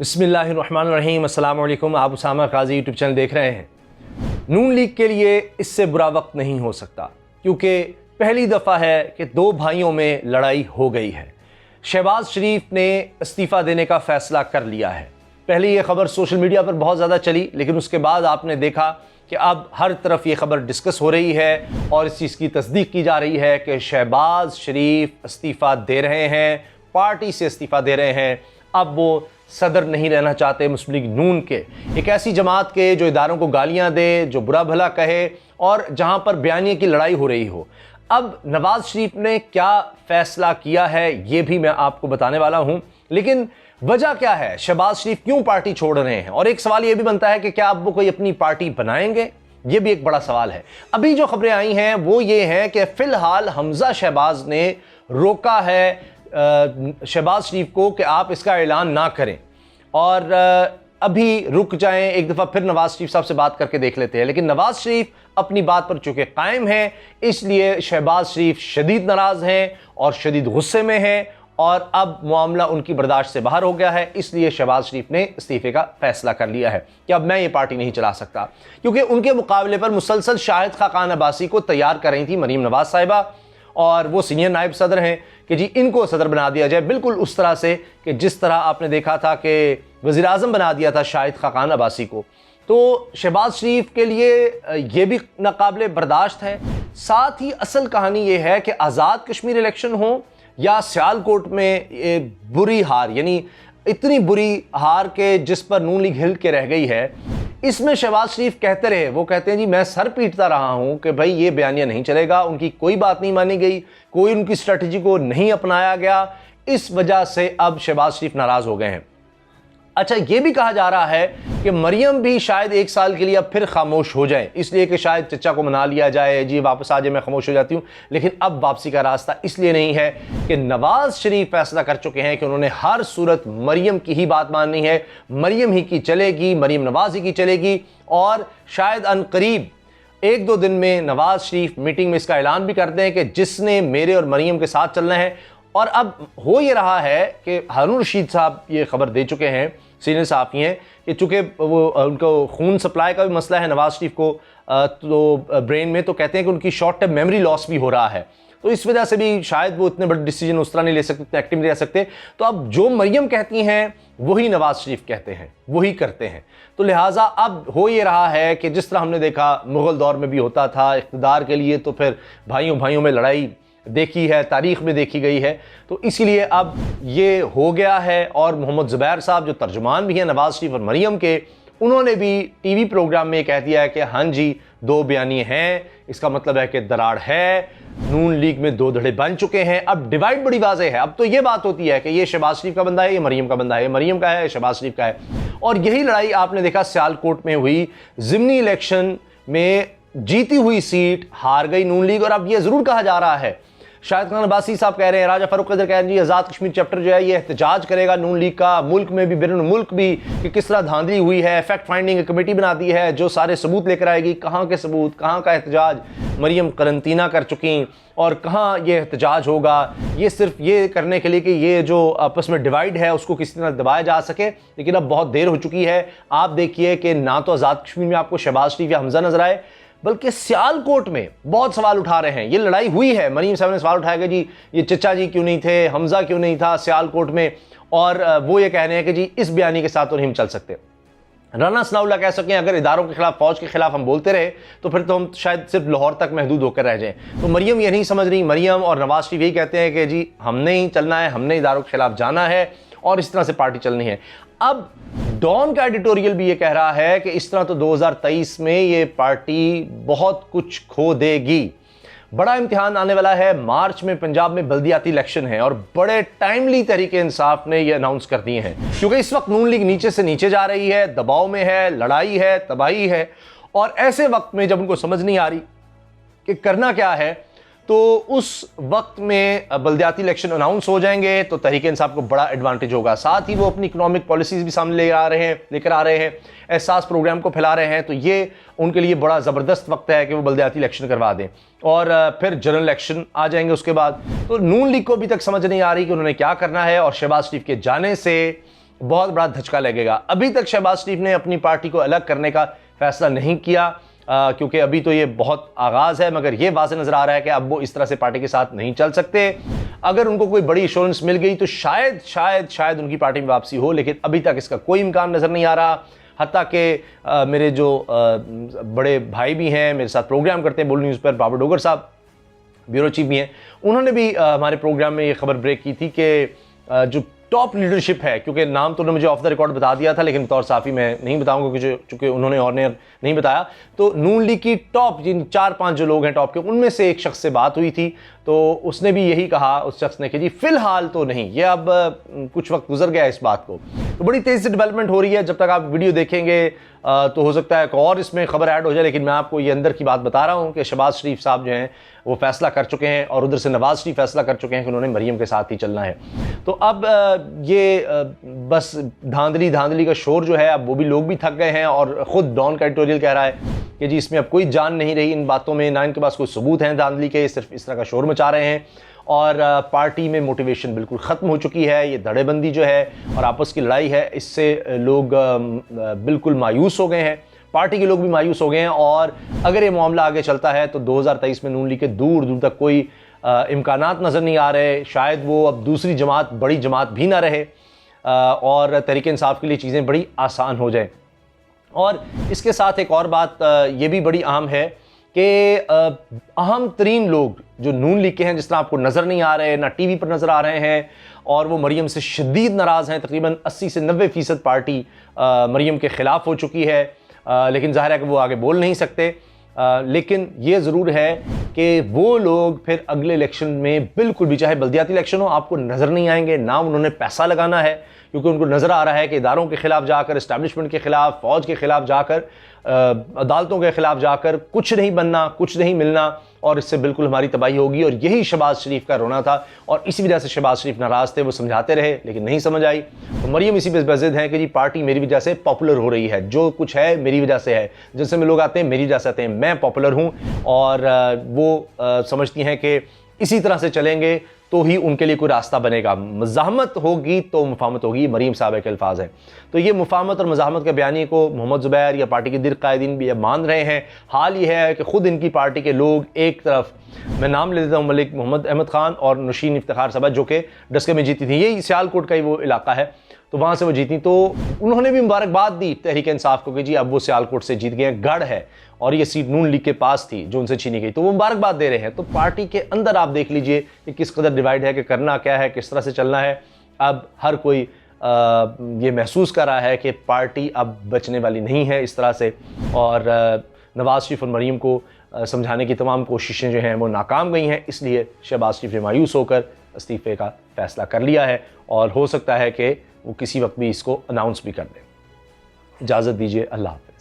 बिस्मिल्लाहिर्रहमानिर्रहीम। अस्सलाम वालेकुम। आप उसामा गाजी यूट्यूब चैनल देख रहे हैं। नून लीग के लिए इससे बुरा वक्त नहीं हो सकता, क्योंकि पहली दफ़ा है कि दो भाइयों में लड़ाई हो गई है। शहबाज शरीफ ने इस्तीफ़ा देने का फ़ैसला कर लिया है। पहले ये खबर सोशल मीडिया पर बहुत ज़्यादा चली, लेकिन उसके बाद आपने देखा कि अब हर तरफ ये खबर डिस्कस हो रही है और इस चीज़ की तस्दीक की जा रही है कि शहबाज शरीफ इस्तीफ़ा दे रहे हैं, पार्टी से इस्तीफ़ा दे रहे हैं। अब वो सदर नहीं रहना चाहते मुस्लिम लीग नून के, एक ऐसी जमात के जो इदारों को गालियां दे, जो बुरा भला कहे और जहां पर बयानिए की लड़ाई हो रही हो। अब नवाज शरीफ ने क्या फैसला किया है ये भी मैं आपको बताने वाला हूं, लेकिन वजह क्या है, शहबाज शरीफ क्यों पार्टी छोड़ रहे हैं, और एक सवाल यह भी बनता है कि क्या अब वो कोई अपनी पार्टी बनाएंगे, ये भी एक बड़ा सवाल है। अभी जो खबरें आई हैं वो ये हैं कि फिलहाल हमजा शहबाज ने रोका है शहबाज शरीफ को कि आप इसका ऐलान ना करें और अभी रुक जाएं, एक दफ़ा फिर नवाज शरीफ साहब से बात करके देख लेते हैं। लेकिन नवाज शरीफ अपनी बात पर चूंकि कायम हैं, इसलिए शहबाज शरीफ शदीद नाराज़ हैं और शदीद गुस्से में हैं और अब मामला उनकी बर्दाश्त से बाहर हो गया है। इसलिए शहबाज शरीफ ने इस्तीफे का फैसला कर लिया है कि अब मैं ये पार्टी नहीं चला सकता, क्योंकि उनके मुकाबले पर मुसलसल शाहिद खाकान अब्बासी को तैयार कर रही थी मरीम नवाज साहिबा, और वो सीनियर नायब सदर हैं कि जी इनको सदर बना दिया जाए, बिल्कुल उस तरह से कि जिस तरह आपने देखा था कि वज़ीर आज़म बना दिया था शाहिद खाकान अब्बासी को। तो शहबाज शरीफ के लिए ये भी नाकाबिले बर्दाश्त है। साथ ही असल कहानी ये है कि आज़ाद कश्मीर इलेक्शन हो या सियालकोट में बुरी हार, यानी इतनी बुरी हार के जिस पर नून लीग हिल के रह गई है, इसमें शहबाज शरीफ कहते रहे, वो कहते हैं जी मैं सर पीटता रहा हूं कि भाई ये बयानिया नहीं चलेगा, उनकी कोई बात नहीं मानी गई, कोई उनकी स्ट्रेटजी को नहीं अपनाया गया। इस वजह से अब शहबाज शरीफ नाराज हो गए हैं। अच्छा, ये भी कहा जा रहा है कि मरियम भी शायद एक साल के लिए अब फिर खामोश हो जाए, इसलिए कि शायद चचा को मना लिया जाए, जी वापस आ जाए, मैं खामोश हो जाती हूँ। लेकिन अब वापसी का रास्ता इसलिए नहीं है कि नवाज शरीफ फैसला कर चुके हैं कि उन्होंने हर सूरत मरियम की ही बात माननी है, मरियम ही की चलेगी, मरियम नवाज ही की चलेगी। और शायद अनकरीब एक दो दिन में नवाज शरीफ मीटिंग में इसका ऐलान भी करते हैं कि जिसने मेरे और मरियम के साथ चलना है। और अब हो ये रहा है कि हारून रशीद साहब ये खबर दे चुके हैं, सीनियर सहाफ़ी हैं, कि चूँकि वो उनको खून सप्लाई का भी मसला है नवाज शरीफ को तो ब्रेन में, तो कहते हैं कि उनकी शॉर्ट टर्म मेमोरी लॉस भी हो रहा है, तो इस वजह से भी शायद वो इतने बड़े डिसीजन उस तरह नहीं ले सकते, इतने एक्टिव नहीं रह सकते। तो अब जो मरियम कहती हैं वही नवाज शरीफ कहते हैं, वही करते हैं। तो लिहाजा अब हो ये रहा है कि जिस तरह हमने देखा मुग़ल दौर में भी होता था, इक़्तिदार के लिए तो फिर भाइयों भाइयों में लड़ाई देखी है, तारीख़ में देखी गई है, तो इसीलिए अब ये हो गया है। और मोहम्मद ज़ुबैर साहब जो तर्जुमान भी हैं नवाज शरीफ और मरियम के, उन्होंने भी टीवी प्रोग्राम में कह दिया है कि हाँ जी दो बयानी हैं, इसका मतलब है कि दरार है, नून लीग में दो धड़े बन चुके हैं। अब डिवाइड बड़ी वाज़ेह है। अब तो ये बात होती है कि ये शहबाज शरीफ का बंदा है, ये मरियम का बंदा है, ये मरियम का है, शहबाज शरीफ का है। और यही लड़ाई आपने देखा सियालकोट में हुई, ज़िमनी इलेक्शन में जीती हुई सीट हार गई नून लीग। और अब यह ज़रूर कहा जा रहा है, शाहिद खान अब्बासी साहब कह रहे हैं, राजा फारूक कदर कह रहे हैं जी आज़ाद कश्मीर चैप्टर जो है ये एहतजाज करेगा नून लीग का, मुल्क में भी बैरून मुल्क भी, कि किस तरह धांधली हुई है, फैक्ट फाइंडिंग कमेटी बना दी है जो सारे सबूत लेकर आएगी। कहाँ के सबूत, कहाँ का एहतजाज, मरियम करंतना कर चुकी और कहाँ ये एहतजाज होगा, ये सिर्फ ये करने के लिए कि ये जो आपस में डिवाइड है उसको किसी तरह दबाया जा सके। लेकिन अब बहुत देर हो चुकी है। आप देखिए कि ना तो आज़ाद कश्मीर में आपको शहबाज शरीफ या हमजा नजर आए, बल्कि सियालकोट में बहुत सवाल उठा रहे हैं। ये लड़ाई हुई है, मरीम साहब ने सवाल उठाया कि जी ये चचा जी क्यों नहीं थे, हमजा क्यों नहीं था सियालकोट में, और वो ये कह रहे हैं कि जी इस बयानी के साथ तो नहीं चल सकते। राना सनाउल्लाह कह सकें अगर इदारों के खिलाफ, फौज के खिलाफ हम बोलते रहे तो फिर तो हम शायद सिर्फ लाहौर तक महदूद होकर रह जाएं। तो मरियम ये नहीं समझ रही, मरियम और नवाज शरीफ यही कहते हैं कि जी हमने ही चलना है, हमने इदारों के खिलाफ जाना है और इस तरह से पार्टी चलनी है। अब डॉन का एडिटोरियल भी ये कह रहा है कि इस तरह तो 2023 में ये पार्टी बहुत कुछ खो देगी। बड़ा इम्तिहान आने वाला है, मार्च में पंजाब में बल्दियाती इलेक्शन है और बड़े टाइमली तरीके इंसाफ ने ये अनाउंस कर दिए हैं, क्योंकि इस वक्त नून लीग नीचे से नीचे जा रही है, दबाव में है, लड़ाई है, तबाही है। और ऐसे वक्त में जब उनको समझ नहीं आ रही कि करना क्या है, तो उस वक्त में बल्दियाती इलेक्शन अनाउंस हो जाएंगे तो तहरीक इंसाफ को बड़ा एडवांटेज होगा। साथ ही वो अपनी इकोनॉमिक पॉलिसीज भी सामने लेकर आ रहे हैं, एहसास प्रोग्राम को फैला रहे हैं, तो ये उनके लिए बड़ा ज़बरदस्त वक्त है कि वो बल्दियाती इलेक्शन करवा दें और फिर जनरल इलेक्शन आ जाएंगे उसके बाद। तो नून लीग को अभी तक समझ नहीं आ रही कि उन्होंने क्या करना है, और शहबाज शरीफ के जाने से बहुत बड़ा धचका लगेगा। अभी तक शहबाज शरीफ ने अपनी पार्टी को अलग करने का फैसला नहीं किया, क्योंकि अभी तो ये बहुत आगाज़ है, मगर ये वाज़ेह नज़र आ रहा है कि अब वो इस तरह से पार्टी के साथ नहीं चल सकते। अगर उनको कोई बड़ी इंश्योरेंस मिल गई तो शायद शायद शायद उनकी पार्टी में वापसी हो, लेकिन अभी तक इसका कोई इम्कान नज़र नहीं आ रहा। हत्ता कि मेरे जो बड़े भाई भी हैं, मेरे साथ प्रोग्राम करते हैं बोल न्यूज़ पर, बाबर डोगर साहब ब्यूरो चीफ भी हैं, उन्होंने भी हमारे प्रोग्राम में ये खबर ब्रेक की थी कि जो टॉप लीडरशिप है, क्योंकि नाम तो उन्होंने मुझे ऑफ द रिकॉर्ड बता दिया था, लेकिन बतौर साफ़ी मैं नहीं बताऊंगा क्योंकि चूँकि उन्होंने और ने नहीं बताया। तो नून लीग की टॉप जिन 4-5 जो लोग हैं टॉप के, उनमें से एक शख्स से बात हुई थी, तो उसने भी यही कहा, उस शख्स ने कि जी फ़िलहाल तो नहीं, ये अब कुछ वक्त गुजर गया इस बात को। तो बड़ी तेज़ी से डेवलपमेंट हो रही है। जब तक आप वीडियो देखेंगे तो हो सकता है और इसमें खबर ऐड हो जाए, लेकिन मैं आपको ये अंदर की बात बता रहा हूँ कि शहबाज शरीफ साहब जो हैं वो फैसला कर चुके हैं, और उधर से नवाज शरीफ फैसला कर चुके हैं कि उन्होंने मरीम के साथ ही चलना है। तो अब ये बस धांधली का शोर जो है, अब वो भी लोग भी थक गए हैं, और ख़ुद डॉन का एडिटोरियल कह रहा है कि जी इसमें अब कोई जान नहीं रही इन बातों में, ना इनके पास कोई सबूत हैं धांधली के, सिर्फ इस तरह का शोर मचा रहे हैं, और पार्टी में मोटिवेशन बिल्कुल ख़त्म हो चुकी है। ये धड़ेबंदी जो है और आपस की लड़ाई है, इससे लोग बिल्कुल मायूस हो गए हैं, पार्टी के लोग भी मायूस हो गए हैं। और अगर ये मामला आगे चलता है तो 2023 में नून लीग के दूर दूर तक कोई इम्कानात नज़र नहीं आ रहे। शायद वो अब दूसरी जमात, बड़ी जमात भी ना रहे, और तहरीक इंसाफ के लिए चीज़ें बड़ी आसान हो जाएं। और इसके साथ एक और बात ये भी बड़ी अहम है कि अहम तरीन लोग जो नून लीग के हैं, जिस तरह आपको नज़र नहीं आ रहे, ना टीवी पर नज़र आ रहे हैं, और वो मरीम से शदीद नाराज़ हैं। तकरीबन 80 से 90% पार्टी मरीम के ख़िलाफ़ हो चुकी है, लेकिन ज़ाहिर है कि वो आगे बोल नहीं सकते। लेकिन ये ज़रूर है कि वो लोग फिर अगले इलेक्शन में बिल्कुल भी, चाहे बल्दियाती इलेक्शन हो, आपको नज़र नहीं आएंगे। ना उन्होंने पैसा लगाना है, क्योंकि उनको नज़र आ रहा है कि इदारों के ख़िलाफ़ जाकर, इस्टेब्लिशमेंट के ख़िलाफ़, फ़ौज के ख़िलाफ़ जाकर, अदालतों के ख़िलाफ़ जाकर कुछ नहीं बनना, कुछ नहीं मिलना, और इससे बिल्कुल हमारी तबाही होगी। और यही शहबाज शरीफ का रोना था, और इसी वजह से शहबाज शरीफ नाराज़ थे। वो समझाते रहे लेकिन नहीं समझ आई। तो मरीम इसी बेज़िद हैं कि जी पार्टी मेरी वजह से पॉपुलर हो रही है, जो कुछ है मेरी वजह से है, जैसे में लोग आते हैं मेरी वजह से आते हैं, मैं पॉपुलर हूँ। और वो समझती हैं कि इसी तरह से चलेंगे तो ही उनके लिए कोई रास्ता बनेगा। मज़ाहमत होगी तो मुफाहमत होगी, मरीम साहब के अल्फाज हैं। तो ये मुफाहमत और मज़ाहमत के बयानी को मोहम्मद ज़ुबैर या पार्टी के दीर्घ कायदीन भी मान रहे हैं। हाल ये है कि ख़ुद इनकी पार्टी के लोग, एक तरफ मैं नाम ले देता हूँ, मलिक मोहम्मद अहमद ख़ान और नशीन इफ्तिखार साहब, जो कि डस्के में जीती थी, यही सियालकोट का ही वो इलाका है, तो वहाँ से वो जीती। तो उन्होंने भी मुबारकबाद दी तहरीक इंसाफ को कि जी अब वो सियालकोट से जीत गए हैं, गढ़ है, और ये सीट नून लीग के पास थी जो उनसे छीनी गई, तो वो मुबारकबाद दे रहे हैं। तो पार्टी के अंदर आप देख लीजिए कि किस कदर डिवाइड है, कि करना क्या है, किस तरह से चलना है। अब हर कोई ये महसूस कर रहा है कि पार्टी अब बचने वाली नहीं है इस तरह से, और नवाज शरीफ और मरीम को समझाने की तमाम कोशिशें जो हैं वो नाकाम गई हैं। इसलिए शहबाज शरीफ ने मायूस होकर इस्तीफ़े का फ़ैसला कर लिया है, और हो सकता है कि वो किसी वक्त भी इसको अनाउंस भी कर दें। इजाज़त दीजिए, अल्लाह हाफ़िज़।